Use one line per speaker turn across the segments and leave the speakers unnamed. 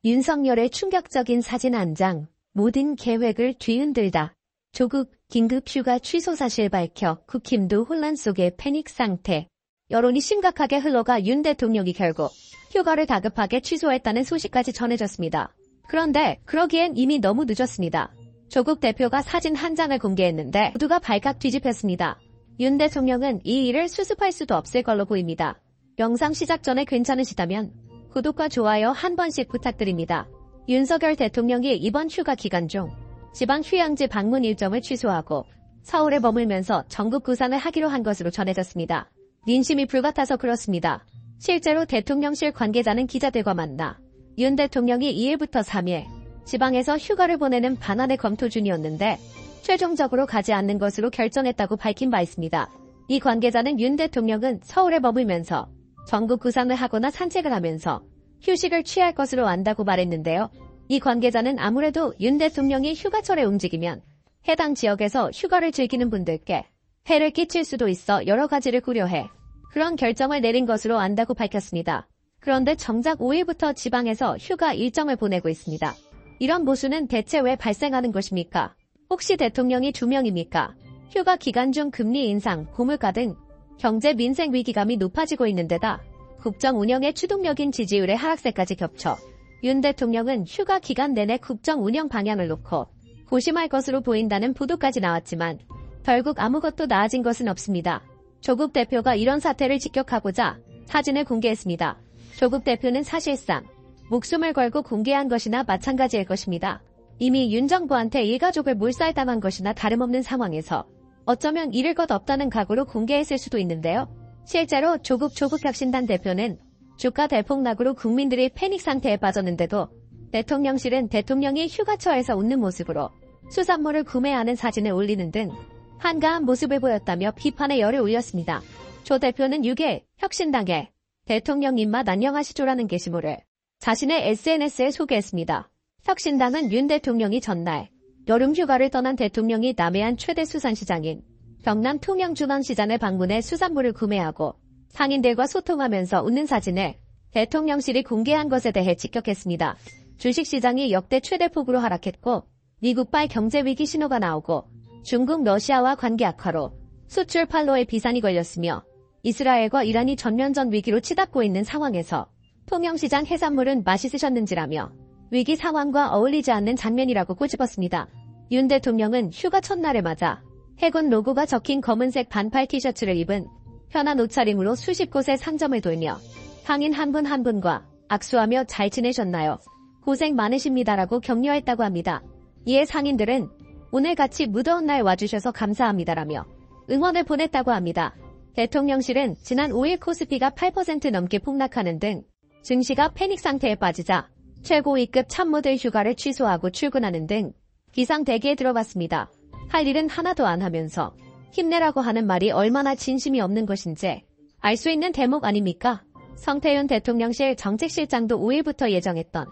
윤석열의 충격적인 사진 한 장, 모든 계획을 뒤흔들다. 조국 긴급 휴가 취소 사실 밝혀 국힘도 혼란 속의 패닉 상태. 여론이 심각하게 흘러가 윤 대통령이 결국 휴가를 다급하게 취소했다는 소식까지 전해졌습니다. 그런데 그러기엔 이미 너무 늦었습니다. 조국 대표가 사진 한 장을 공개했는데 모두가 발칵 뒤집혔습니다. 윤 대통령은 이 일을 수습할 수도 없을 걸로 보입니다. 영상 시작 전에 괜찮으시다면 구독과 좋아요 한 번씩 부탁드립니다. 윤석열 대통령이 이번 휴가 기간 중 지방 휴양지 방문 일정을 취소하고 서울에 머물면서 전국 구상을 하기로 한 것으로 전해졌습니다. 민심이 불같아서 그렇습니다. 실제로 대통령실 관계자는 기자들과 만나 윤 대통령이 2일부터 3일 지방에서 휴가를 보내는 방안을 검토 중이었는데 최종적으로 가지 않는 것으로 결정했다고 밝힌 바 있습니다. 이 관계자는 윤 대통령은 서울에 머물면서 전국 구상을 하거나 산책을 하면서 휴식을 취할 것으로 안다고 말했는데요. 이 관계자는 아무래도 윤 대통령이 휴가철에 움직이면 해당 지역에서 휴가를 즐기는 분들께 해를 끼칠 수도 있어 여러 가지를 고려해 그런 결정을 내린 것으로 안다고 밝혔습니다. 그런데 정작 5일부터 지방에서 휴가 일정을 보내고 있습니다. 이런 모순은 대체 왜 발생하는 것입니까? 혹시 대통령이 2명입니까? 휴가 기간 중 금리 인상, 고물가 등 경제 민생 위기감이 높아지고 있는 데다 국정 운영의 추동력인 지지율의 하락세까지 겹쳐 윤 대통령은 휴가 기간 내내 국정 운영 방향을 놓고 고심할 것으로 보인다는 보도까지 나왔지만 결국 아무것도 나아진 것은 없습니다. 조국 대표가 이런 사태를 직격하고자 사진을 공개했습니다. 조국 대표는 사실상 목숨을 걸고 공개한 것이나 마찬가지일 것입니다. 이미 윤 정부한테 일가족을 몰살당한 것이나 다름없는 상황에서 어쩌면 잃을 것 없다는 각오로 공개했을 수도 있는데요. 실제로 조국 혁신단 대표는 주가 대폭락으로 국민들이 패닉 상태에 빠졌는데도 대통령실은 대통령이 휴가처에서 웃는 모습으로 수산물을 구매하는 사진을 올리는 등 한가한 모습을 보였다며 비판의 열을 올렸습니다. 조 대표는 6일 혁신당에 대통령 입맛 안녕하시죠라는 게시물을 자신의 SNS에 소개했습니다. 혁신당은 윤 대통령이 전날 여름 휴가를 떠난 대통령이 남해안 최대 수산시장인 경남 통영중앙시장을 방문해 수산물을 구매하고 상인들과 소통하면서 웃는 사진을 대통령실이 공개한 것에 대해 직격했습니다. 주식시장이 역대 최대 폭으로 하락했고 미국발 경제위기 신호가 나오고 중국 러시아와 관계 악화로 수출 판로에 비산이 걸렸으며 이스라엘과 이란이 전면전 위기로 치닫고 있는 상황에서 통영시장 해산물은 맛있으셨는지라며 위기 상황과 어울리지 않는 장면이라고 꼬집었습니다. 윤 대통령은 휴가 첫날에 맞아 해군 로고가 적힌 검은색 반팔 티셔츠를 입은 편한 옷차림으로 수십 곳의 상점을 돌며 상인 한 분 한 분과 악수하며 잘 지내셨나요? 고생 많으십니다라고 격려했다고 합니다. 이에 상인들은 오늘같이 무더운 날 와주셔서 감사합니다라며 응원을 보냈다고 합니다. 대통령실은 지난 5일 코스피가 8% 넘게 폭락하는 등 증시가 패닉 상태에 빠지자 최고위급 참모들 휴가를 취소하고 출근하는 등 비상대기에 들어갔습니다. 할 일은 하나도 안 하면서 힘내라고 하는 말이 얼마나 진심이 없는 것인지 알 수 있는 대목 아닙니까? 성태윤 대통령실 정책실장도 5일부터 예정했던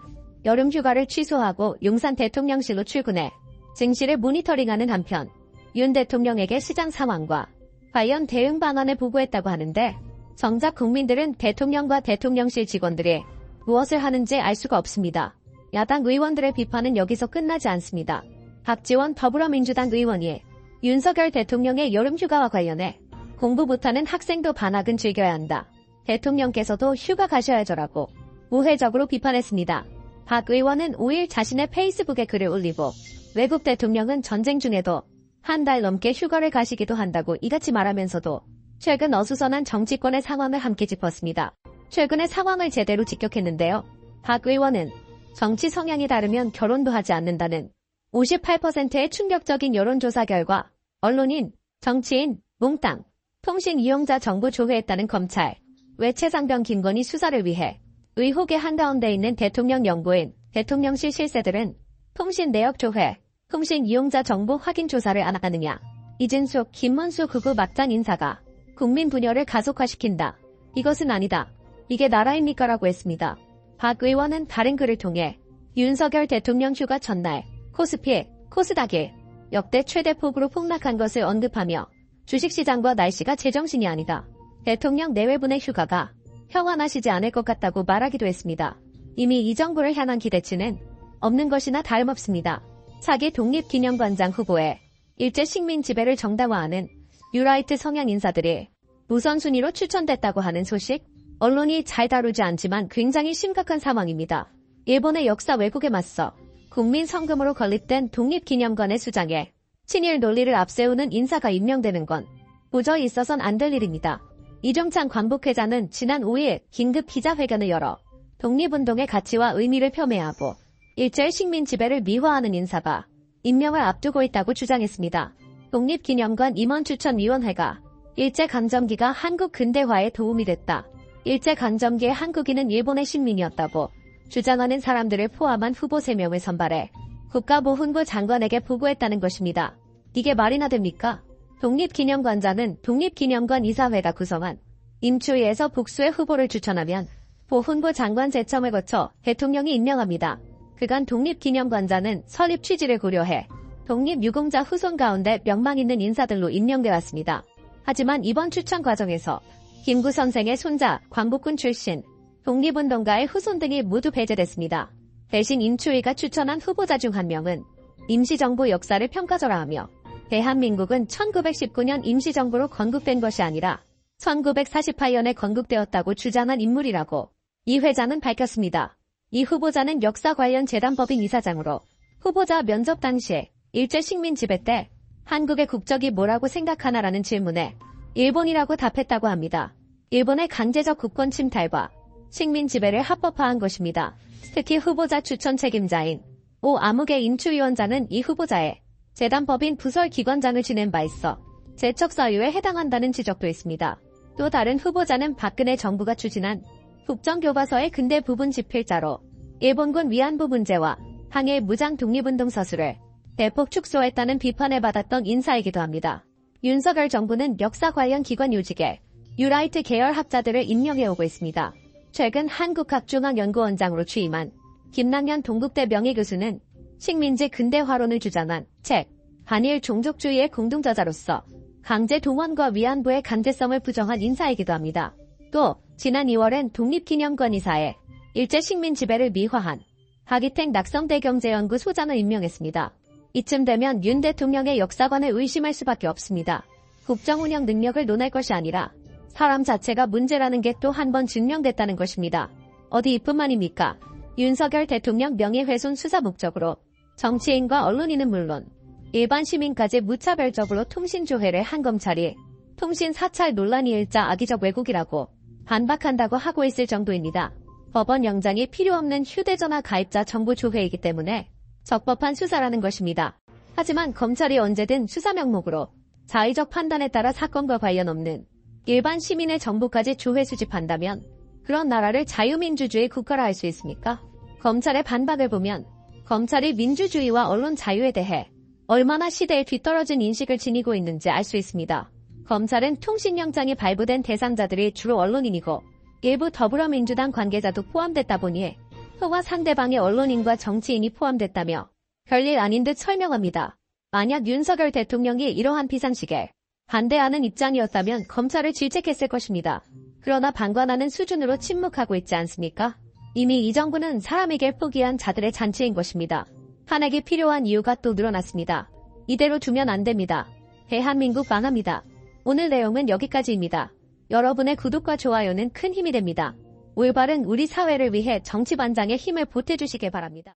여름 휴가를 취소하고 용산 대통령실로 출근해 증시를 모니터링하는 한편 윤 대통령에게 시장 상황과 관련 대응 방안을 보고했다고 하는데 정작 국민들은 대통령과 대통령실 직원들이 무엇을 하는지 알 수가 없습니다. 야당 의원들의 비판은 여기서 끝나지 않습니다. 박지원 더불어민주당 의원이 윤석열 대통령의 여름휴가와 관련해 공부 못하는 학생도 방학은 즐겨야 한다. 대통령께서도 휴가 가셔야죠라고 우회적으로 비판했습니다. 박 의원은 5일 자신의 페이스북에 글을 올리고 외국 대통령은 전쟁 중에도 한 달 넘게 휴가를 가시기도 한다고 이같이 말하면서도 최근 어수선한 정치권의 상황을 함께 짚었습니다. 최근의 상황을 제대로 직격했는데요. 박 의원은 정치 성향이 다르면 결혼도 하지 않는다는 58%의 충격적인 여론조사 결과 언론인, 정치인, 몽땅, 통신 이용자 정보 조회했다는 검찰, 외채상병 김건희 수사를 위해 의혹의 한가운데 있는 대통령 연구인, 대통령실 실세들은 통신 내역 조회, 통신 이용자 정보 확인 조사를 안 하느냐. 이진숙, 김문수 극우 막장 인사가 국민 분열을 가속화시킨다. 이것은 아니다. 이게 나라입니까? 라고 했습니다. 박 의원은 다른 글을 통해 윤석열 대통령 휴가 전날 코스피, 코스닥이 역대 최대 폭으로 폭락한 것을 언급하며 주식시장과 날씨가 제정신이 아니다. 대통령 내외분의 휴가가 평안하시지 않을 것 같다고 말하기도 했습니다. 이미 이 정부를 향한 기대치는 없는 것이나 다름없습니다. 차기 독립기념관장 후보에 일제 식민 지배를 정당화하는 뉴라이트 성향 인사들이 우선순위로 추천됐다고 하는 소식, 언론이 잘 다루지 않지만 굉장히 심각한 상황입니다. 일본의 역사 왜곡에 맞서 국민 성금으로 건립된 독립기념관의 수장에 친일 논리를 앞세우는 인사가 임명되는 건 도저히 있어선 안 될 일입니다. 이종찬 관복회장은 지난 5일 긴급 기자회견을 열어 독립운동의 가치와 의미를 폄훼하고 일제의 식민 지배를 미화하는 인사가 임명을 앞두고 있다고 주장했습니다. 독립기념관 임원추천위원회가 일제강점기가 한국 근대화에 도움이 됐다. 일제강점기의 한국인은 일본의 식민이었다고 주장하는 사람들을 포함한 후보 3명을 선발해 국가보훈부 장관에게 보고했다는 것입니다. 이게 말이나 됩니까? 독립기념관장은 독립기념관 이사회가 구성한 임추위에서 복수의 후보를 추천하면 보훈부 장관 제청을 거쳐 대통령이 임명합니다. 그간 독립기념관장은 설립 취지를 고려해 독립유공자 후손 가운데 명망 있는 인사들로 임명돼 왔습니다. 하지만 이번 추천 과정에서 김구 선생의 손자, 광복군 출신, 독립운동가의 후손 등이 모두 배제됐습니다. 대신 임추위가 추천한 후보자 중 한 명은 임시정부 역사를 평가절하하며 대한민국은 1919년 임시정부로 건국된 것이 아니라 1948년에 건국되었다고 주장한 인물이라고 이 회장은 밝혔습니다. 이 후보자는 역사 관련 재단법인 이사장으로 후보자 면접 당시에 일제 식민 지배 때 한국의 국적이 뭐라고 생각하나라는 질문에 일본이라고 답했다고 합니다. 일본의 강제적 국권 침탈과 식민 지배를 합법화한 것입니다. 특히 후보자 추천 책임자인 오 아무개 인추위원장은 이 후보자의 재단법인 부설기관장을 지낸 바 있어 제척 사유에 해당한다는 지적도 있습니다. 또 다른 후보자는 박근혜 정부가 추진한 국정교과서의 근대 부분 집필자로 일본군 위안부 문제와 항일 무장 독립운동 서술을 대폭 축소했다는 비판을 받았던 인사이기도 합니다. 윤석열 정부는 역사 관련 기관 요직에 뉴라이트 계열 학자들을 임명해오고 있습니다. 최근 한국학중앙연구원장으로 취임한 김남현 동국대 명예교수는 식민지 근대화론을 주장한 책 한일 종족주의의 공동저자로서 강제 동원과 위안부의 강제성을 부정한 인사이기도 합니다. 또 지난 2월엔 독립기념관 이사에 일제 식민 지배를 미화한 하기택 낙성대경제연구 소장을 임명했습니다. 이쯤 되면 윤 대통령의 역사관을 의심할 수밖에 없습니다. 국정운영 능력을 논할 것이 아니라 사람 자체가 문제라는 게 또 한 번 증명됐다는 것입니다. 어디 이뿐만입니까? 윤석열 대통령 명예훼손 수사 목적으로 정치인과 언론인은 물론 일반 시민까지 무차별적으로 통신조회를 한 검찰이 통신 사찰 논란이 일자 악의적 왜곡이라고 반박한다고 하고 있을 정도입니다. 법원 영장이 필요 없는 휴대전화 가입자 정보 조회이기 때문에 적법한 수사라는 것입니다. 하지만 검찰이 언제든 수사 명목으로 자의적 판단에 따라 사건과 관련 없는 일반 시민의 정보까지 조회 수집한다면 그런 나라를 자유민주주의 국가라 할 수 있습니까? 검찰의 반박을 보면 검찰이 민주주의와 언론 자유에 대해 얼마나 시대에 뒤떨어진 인식을 지니고 있는지 알 수 있습니다. 검찰은 통신영장이 발부된 대상자들이 주로 언론인이고 일부 더불어민주당 관계자도 포함됐다 보니 그와 상대방의 언론인과 정치인이 포함됐다며 별일 아닌 듯 설명합니다. 만약 윤석열 대통령이 이러한 비상식에 반대하는 입장이었다면 검찰을 질책했을 것입니다. 그러나 방관하는 수준으로 침묵하고 있지 않습니까? 이미 이 정부는 사람에게 포기한 자들의 잔치인 것입니다. 탄핵이 필요한 이유가 또 늘어났습니다. 이대로 두면 안 됩니다. 대한민국 망합니다. 오늘 내용은 여기까지입니다. 여러분의 구독과 좋아요는 큰 힘이 됩니다. 올바른 우리 사회를 위해 정치반장의 힘을 보태주시길 바랍니다.